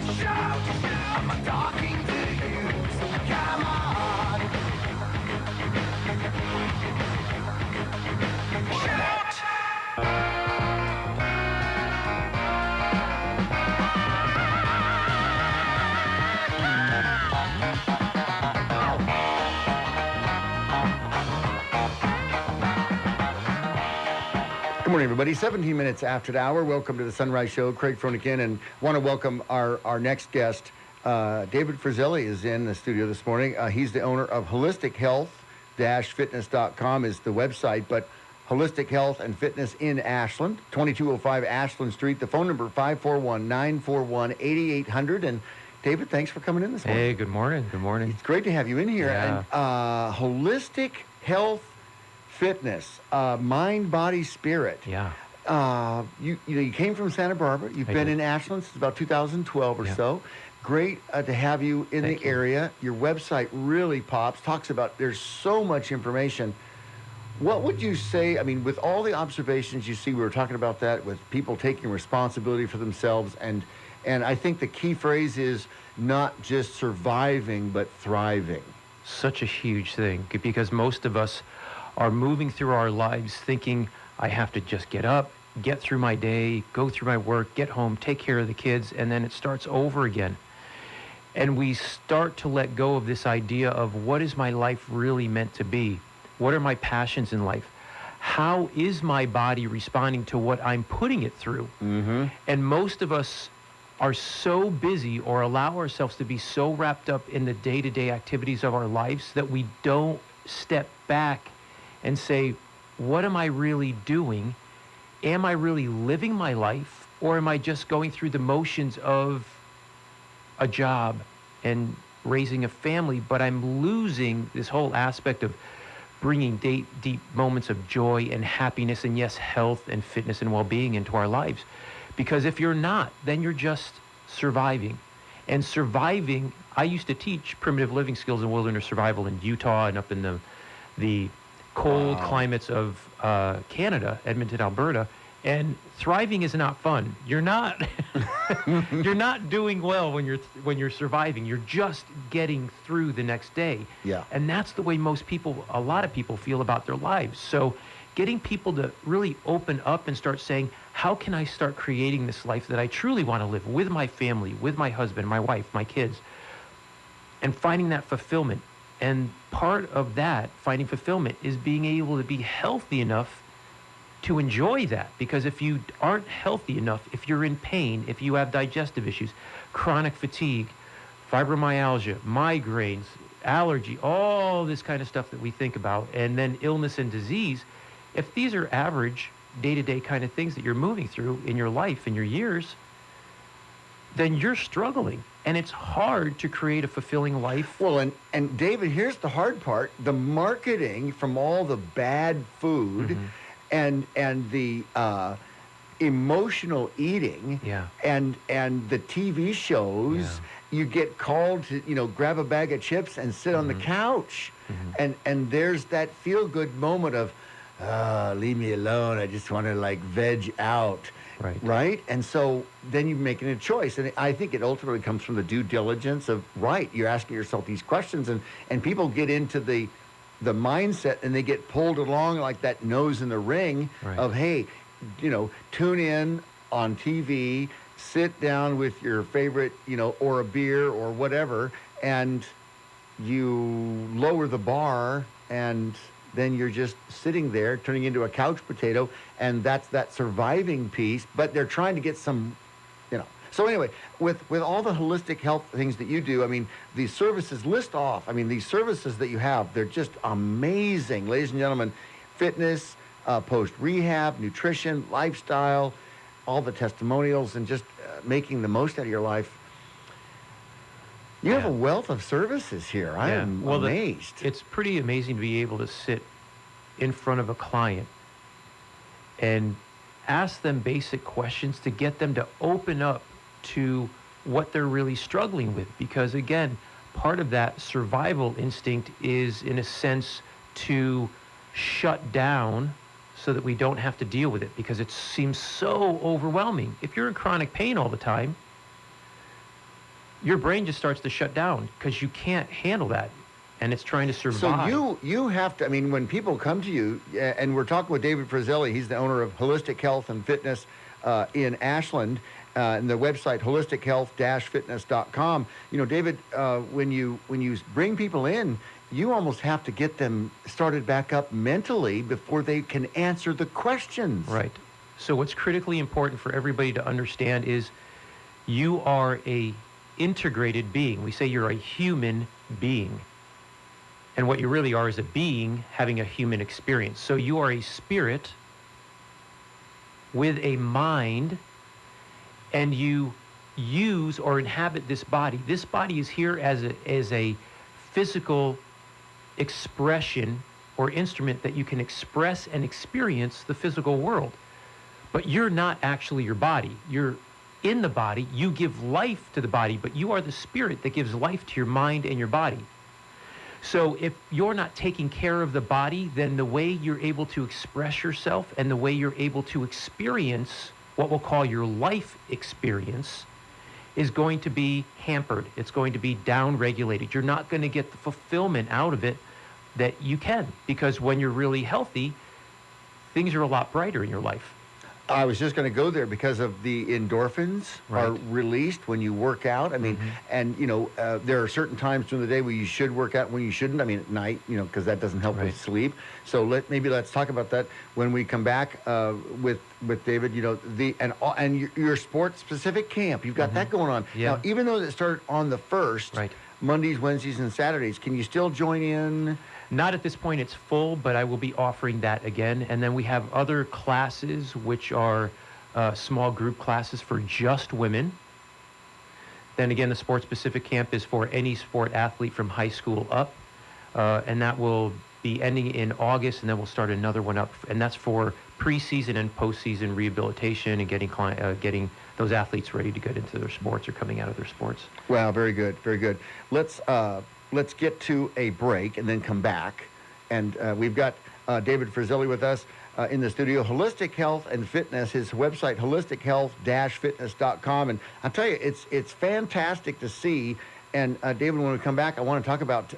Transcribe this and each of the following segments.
Shout, I'm talking to you, so come on. Shout! Good morning, everybody. 17 minutes after the hour. Welcome to the Sunrise Show. Craig Fronikin, and want to welcome our next guest. David Fresilli is in the studio this morning. He's the owner of Holistic Health-Fitness.com is the website, but Holistic Health and Fitness in Ashland, 2205 Ashland Street. The phone number 541-941-8800. And David, thanks for coming in this morning. Hey, good morning. Good morning. It's great to have you in here. Yeah. And Holistic Health Fitness, mind, body, spirit. Yeah. You came from Santa Barbara. You've been in Ashland since about 2012 or so. Great to have you in the area. Your website really pops. Talks about there's so much information. What would you say? I mean, with all the observations you see, we were talking about that with people taking responsibility for themselves, and I think the key phrase is not just surviving but thriving. Such a huge thing, because most of us are moving through our lives thinking, I have to just get up, get through my day, go through my work, get home, take care of the kids, and then it starts over again. And we start to let go of this idea of what is my life really meant to be? What are my passions in life? How is my body responding to what I'm putting it through? Mm-hmm. And most of us are so busy or allow ourselves to be so wrapped up in the day-to-day activities of our lives that we don't step back and say, what am I really doing? Am I really living my life? Or am I just going through the motions of a job and raising a family, but I'm losing this whole aspect of bringing deep moments of joy and happiness and, yes, health and fitness and well-being into our lives? Because if you're not, then you're just surviving. And surviving, I used to teach primitive living skills and wilderness survival in Utah and up in the cold climates of Canada, Edmonton, Alberta, and thriving is not fun. You're not you're not doing well when you're surviving. You're just getting through the next day. Yeah. And that's the way a lot of people feel about their lives. So getting people to really open up and start saying, how can I start creating this life that I truly want to live with my family, with my husband, my wife, my kids, and finding that fulfillment. And part of that, finding fulfillment, is being able to be healthy enough to enjoy that. Because if you aren't healthy enough, if you're in pain, if you have digestive issues, chronic fatigue, fibromyalgia, migraines, allergy, all this kind of stuff that we think about, and then illness and disease, if these are average, day-to-day kind of things that you're moving through in your life, in your years, then you're struggling. And it's hard to create a fulfilling life. Well, and David, here's the hard part. The marketing from all the bad food and the emotional eating and the TV shows, you get called to, grab a bag of chips and sit on the couch. And there's that feel-good moment of, leave me alone. I just want to veg out. Right. And so then you're making a choice. And I think it ultimately comes from the due diligence of, you're asking yourself these questions, and people get into the mindset and they get pulled along like that nose in the ring of, hey, tune in on TV, sit down with your favorite, or a beer or whatever, and you lower the bar, and then you're just sitting there turning into a couch potato, and that's that surviving piece. But they're trying to get some, So anyway, with all the holistic health things that you do, I mean, these services list off. I mean, these services that you have, they're just amazing, ladies and gentlemen. Fitness, post-rehab, nutrition, lifestyle, all the testimonials, and just making the most out of your life. You have a wealth of services here. I am amazed. It's pretty amazing to be able to sit in front of a client and ask them basic questions to get them to open up to what they're really struggling with. Because, again, part of that survival instinct is, in a sense, to shut down so that we don't have to deal with it, because it seems so overwhelming. If you're in chronic pain all the time, your brain just starts to shut down because you can't handle that, and it's trying to survive. So you have to, I mean, when people come to you, and we're talking with David Fresilli, he's the owner of Holistic Health and Fitness in Ashland, and the website holistic-health-fitness.com. You know, David, when you bring people in, you almost have to get them started back up mentally before they can answer the questions. Right. So what's critically important for everybody to understand is you are a integrated being. We say you're a human being. And what you really are is a being having a human experience. So you are a spirit with a mind, and you use or inhabit this body. This body is here as a physical expression or instrument that you can express and experience the physical world. But you're not actually your body. You're in the body. You give life to the body, but you are the spirit that gives life to your mind and your body. So if you're not taking care of the body, then the way you're able to express yourself and the way you're able to experience what we'll call your life experience is going to be hampered. It's going to be down-regulated. You're not going to get the fulfillment out of it that you can, because when you're really healthy, things are a lot brighter in your life. I was just going to go there because of the endorphins are released when you work out. I mean, and, you know, there are certain times during the day where you should work out, when you shouldn't. I mean, at night, you know, because that doesn't help with sleep. So let's talk about that when we come back with David. You know, and your sport-specific camp, you've got that going on. Yeah. Now, even though it started on the 1st, Mondays, Wednesdays, and Saturdays, can you still join in? Not at this point, it's full, but I will be offering that again. And then we have other classes, which are small group classes for just women. Then again, the sport-specific camp is for any sport athlete from high school up. And that will be ending in August, and then we'll start another one up. And that's for preseason and postseason rehabilitation and getting those athletes ready to get into their sports or coming out of their sports. Wow, very good, very good. Let's get to a break and then come back. And we've got David Fresilli with us in the studio. Holistic Health and Fitness, his website, holistic-health-fitness.com. And I'll tell you, it's fantastic to see. And David, when we come back, I want to talk about,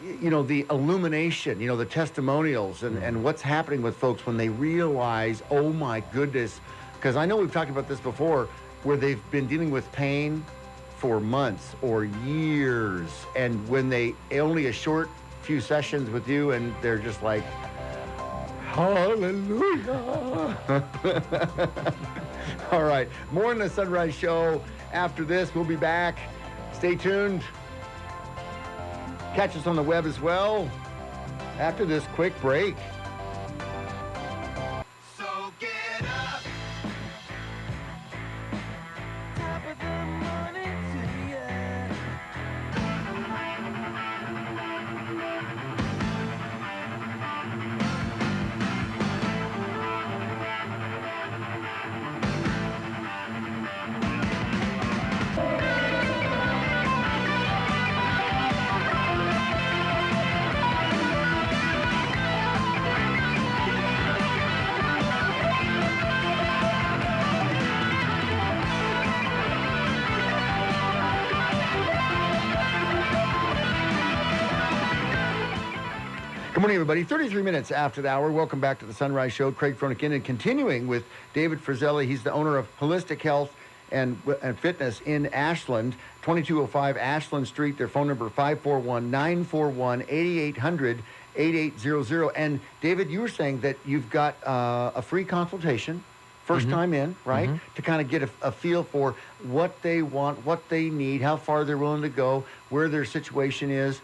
you know, the illumination, you know, the testimonials and what's happening with folks when they realize, oh my goodness, because I know we've talked about this before, where they've been dealing with pain for months or years, and when they only a short few sessions with you, and they're just like, hallelujah. All right, more on the Sunrise Show after this. We'll be back. Stay tuned. Catch us on the web as well after this quick break. So get up. Top of the morning to you. Good morning, everybody. 33 minutes after the hour. Welcome back to the Sunrise Show. Craig Fronikin, and continuing with David Fresilli. He's the owner of Holistic Health and Fitness in Ashland, 2205 Ashland Street. Their phone number, 541-941-8800, 8800. And David, you were saying that you've got a free consultation, first time in, right? To kind of get a feel for what they want, what they need, how far they're willing to go, where their situation is.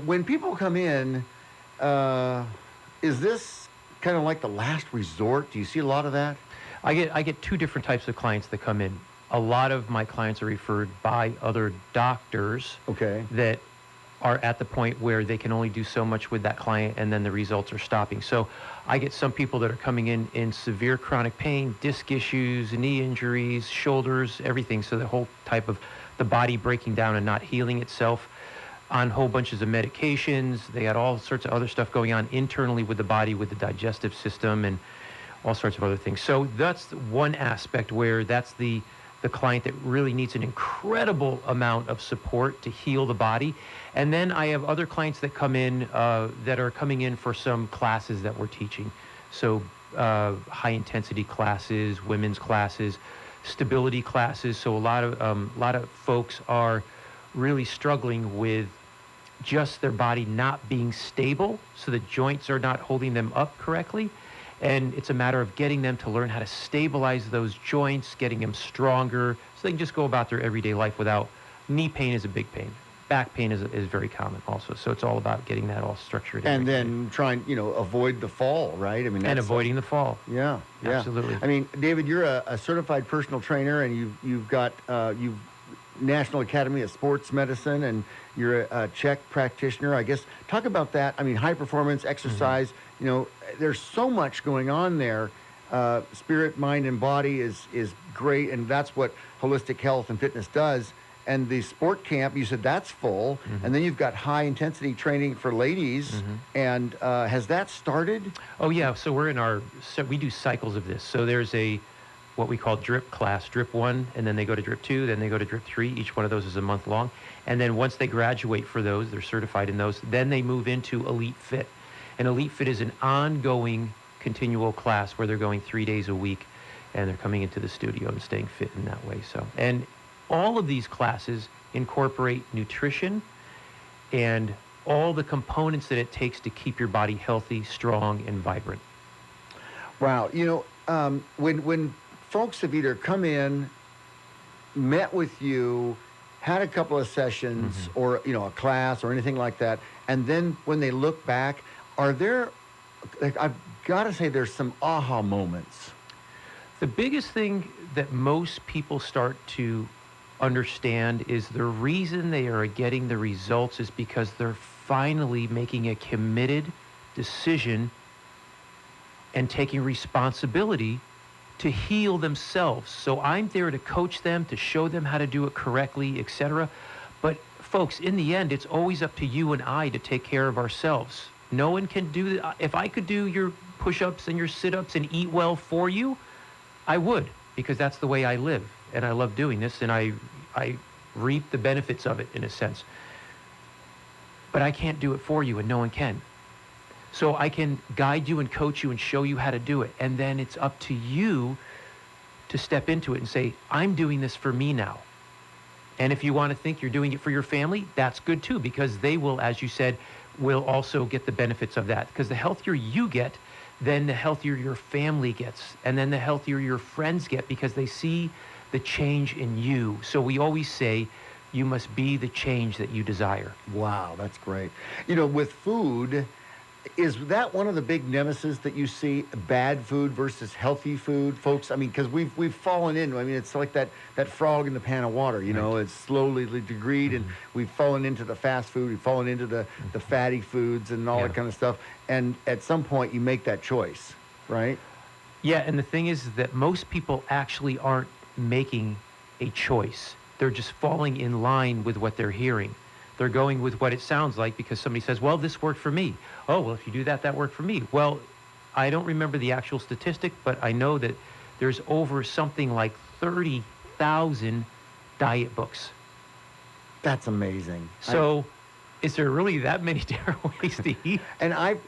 When people come in, is this kind of like the last resort? Do you see a lot of that? I get two different types of clients that come in. A lot of my clients are referred by other doctors that are at the point where they can only do so much with that client, and then the results are stopping. So I get some people that are coming in severe chronic pain, disc issues, knee injuries, shoulders, everything. So the whole type of the body breaking down and not healing itself, on whole bunches of medications. They got all sorts of other stuff going on internally with the body, with the digestive system, and all sorts of other things. So that's one aspect where that's the the client that really needs an incredible amount of support to heal the body. And then I have other clients that come in that are coming in for some classes that we're teaching. So high intensity classes, women's classes, stability classes. So a lot of folks are really struggling with just their body not being stable, so the joints are not holding them up correctly. And it's a matter of getting them to learn how to stabilize those joints, getting them stronger, so they can just go about their everyday life without. Knee pain is a big pain. Back pain is very common also. So it's all about getting that all structured. And then trying, avoid the fall, right? I mean, and avoiding the fall. Yeah, absolutely. I mean, David, you're a certified personal trainer, and you've got National Academy of Sports Medicine, and you're a Czech practitioner. I guess talk about that. I mean, high performance exercise. There's so much going on there. Spirit, mind, and body is great, and that's what holistic health and fitness does. And the sport camp, you said that's full, and then you've got high intensity training for ladies. And has that started? Oh yeah, so we do cycles of this. So there's what we call drip class, drip 1, and then they go to drip 2, then they go to drip 3. Each one of those is a month long. And then once they graduate for those, they're certified in those, then they move into Elite Fit. And Elite Fit is an ongoing continual class where they're going 3 days a week, and they're coming into the studio and staying fit in that way. So, and all of these classes incorporate nutrition and all the components that it takes to keep your body healthy, strong, and vibrant. Wow. When folks have either come in, met with you, had a couple of sessions or, a class or anything like that, and then when they look back, are there, I've got to say there's some aha moments. The biggest thing that most people start to understand is the reason they are getting the results is because they're finally making a committed decision and taking responsibility to heal themselves. So I'm there to coach them, to show them how to do it correctly, etc. But folks, in the end, it's always up to you and I to take care of ourselves. No one can do that. If I could do your push-ups and your sit-ups and eat well for you, I would, because that's the way I live. And I love doing this, and I reap the benefits of it in a sense. But I can't do it for you, and no one can. So I can guide you and coach you and show you how to do it. And then it's up to you to step into it and say, I'm doing this for me now. And if you want to think you're doing it for your family, that's good too, because they will, as you said, will also get the benefits of that. Because the healthier you get, then the healthier your family gets. And then the healthier your friends get, because they see the change in you. So we always say, you must be the change that you desire. Wow, that's great. With food, is that one of the big nemesis that you see, bad food versus healthy food, folks? I mean, because we've fallen in. I mean, it's like that frog in the pan of water, right. It's slowly degraded, and we've fallen into the fast food, we've fallen into the fatty foods and all that kind of stuff. And at some point, you make that choice, right? Yeah, and the thing is that most people actually aren't making a choice. They're just falling in line with what they're hearing. They're going with what it sounds like because somebody says, well, this worked for me. Oh, well, if you do that, that worked for me. Well, I don't remember the actual statistic, but I know that there's over something like 30,000 diet books. That's amazing. So is there really that many different ways to eat? And I've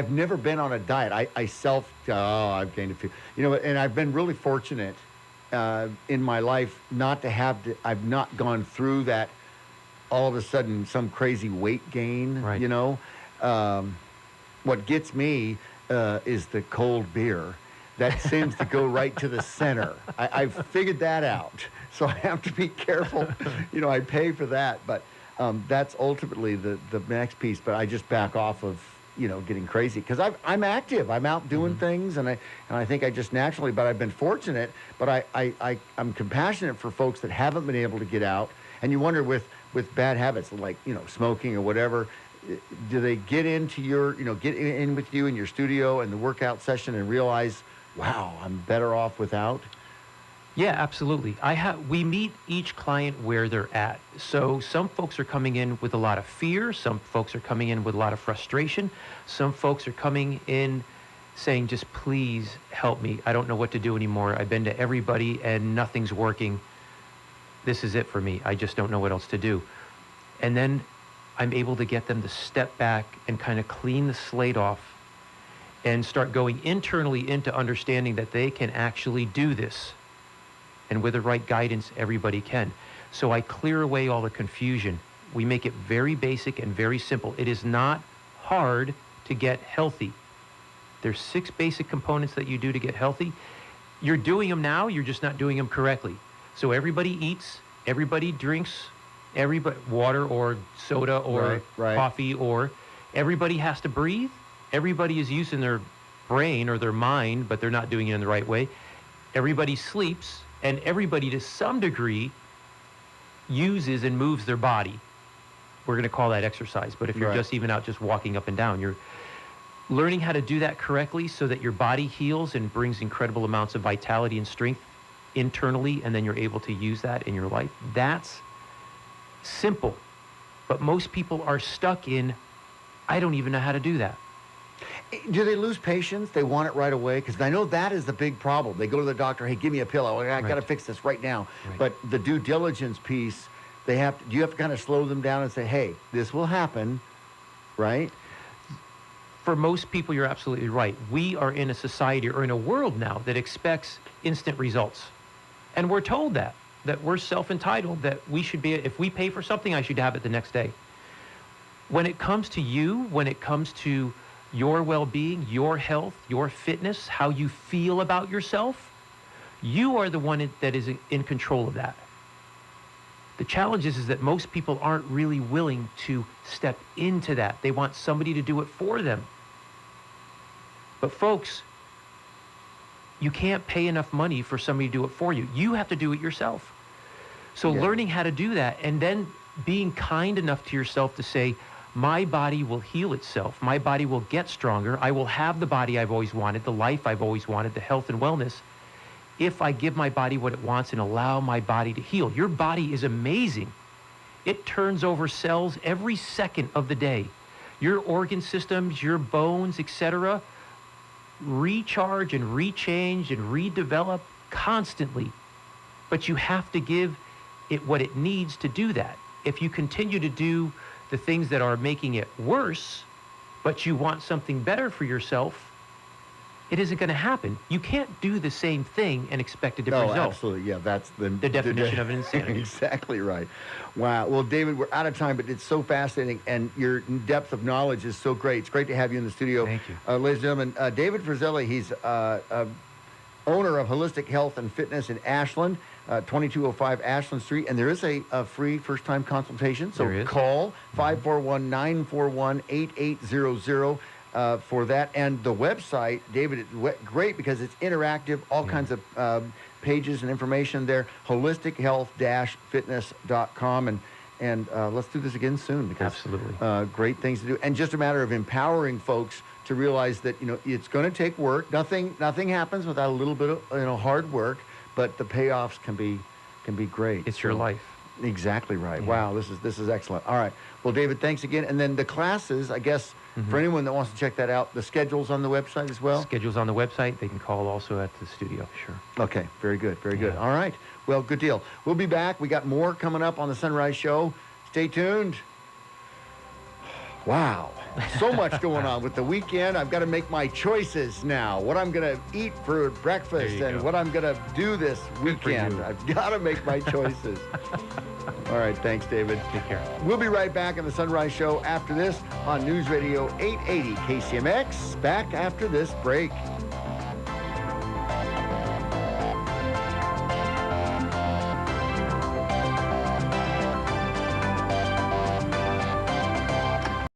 never been on a diet. I've gained a few, and I've been really fortunate in my life not to I've not gone through that all of a sudden some crazy weight gain, right. What gets me is the cold beer. That seems to go right to the center. I've figured that out. So I have to be careful. I pay for that, but that's ultimately the next piece. But I just back off of, getting crazy because I'm active. I'm out doing things, and I think I just naturally. But I've been fortunate. But I'm compassionate for folks that haven't been able to get out. And you wonder with bad habits like smoking or whatever, do they get into get in with you in your studio and the workout session and realize, wow, I'm better off without? Yeah, absolutely. We meet each client where they're at. So some folks are coming in with a lot of fear. Some folks are coming in with a lot of frustration. Some folks are coming in saying, just please help me. I don't know what to do anymore. I've been to everybody and nothing's working. This is it for me. I just don't know what else to do. And then I'm able to get them to step back and kind of clean the slate off and start going internally into understanding that they can actually do this. And with the right guidance, everybody can. So I clear away all the confusion. We make it very basic and very simple. It is not hard to get healthy. There's 6 basic components that you do to get healthy. You're doing them now, you're just not doing them correctly. So everybody eats, everybody drinks, everybody water or soda or coffee, or everybody has to breathe. Everybody is using their brain or their mind, but they're not doing it in the right way. Everybody sleeps, and everybody to some degree uses and moves their body. We're going to call that exercise, but if you're just even out just walking up and down, you're learning how to do that correctly so that your body heals and brings incredible amounts of vitality and strength internally, and then you're able to use that in your life. That's simple, but most people are stuck in, I don't even know how to do that. Do they lose patience? They want it right away? Because I know that is the big problem. They go to the doctor, hey, give me a pillow. I got to fix this right now. But the due diligence piece, you have to kind of slow them down and say, hey, this will happen, right? For most people, you're absolutely right. We are in a society or in a world now that expects instant results. And we're told that we're self-entitled, that we should be, if we pay for something, I should have it the next day. When it comes to you, when it comes to your well-being, your health, your fitness, how you feel about yourself, you are the one that is in control of that. The challenge is that most people aren't really willing to step into that. They want somebody to do it for them. But folks, you can't pay enough money for somebody to do it for you. You have to do it yourself. So learning how to do that, and then being kind enough to yourself to say, my body will heal itself. My body will get stronger. I will have the body I've always wanted, the life I've always wanted, the health and wellness, if I give my body what it wants and allow my body to heal. Your body is amazing. It turns over cells every second of the day. Your organ systems, your bones, etc., recharge and rechange and redevelop constantly. But you have to give it what it needs to do that. If you continue to do the things that are making it worse, but you want something better for yourself, it isn't going to happen. You can't do the same thing and expect a different result. Absolutely. Yeah, that's the definition of insanity. Exactly right. Wow. Well, David, we're out of time, but it's so fascinating, and your depth of knowledge is so great. It's great to have you in the studio. Thank you. Ladies and gentlemen, David Fresilli, he's owner of Holistic Health and Fitness in Ashland, 2205 Ashland Street, and there is a free first-time consultation. So call 541-941-8800 for that. And the website, David, is great because it's interactive, all kinds of pages and information there, holistichealth-fitness.com. And let's do this again soon, because absolutely great things to do. And just a matter of empowering folks to realize that, it's going to take work. Nothing happens without a little bit of hard work, but the payoffs can be great. It's your life. Exactly right. Yeah. Wow, this is excellent. All right. Well, David, thanks again. And then the classes, I guess, for anyone that wants to check that out, the schedule's on the website as well? Schedule's on the website. They can call also at the studio. Sure. Okay. Very good. Very good. All right. Well, good deal. We'll be back. We got more coming up on the Sunrise Show. Stay tuned. Wow. So much going on with the weekend. I've got to make my choices now. What I'm going to eat for breakfast and what I'm going to do this weekend. I've got to make my choices. All right. Thanks, David. Take care. We'll be right back on the Sunrise Show after this on News Radio 880 KCMX. Back after this break.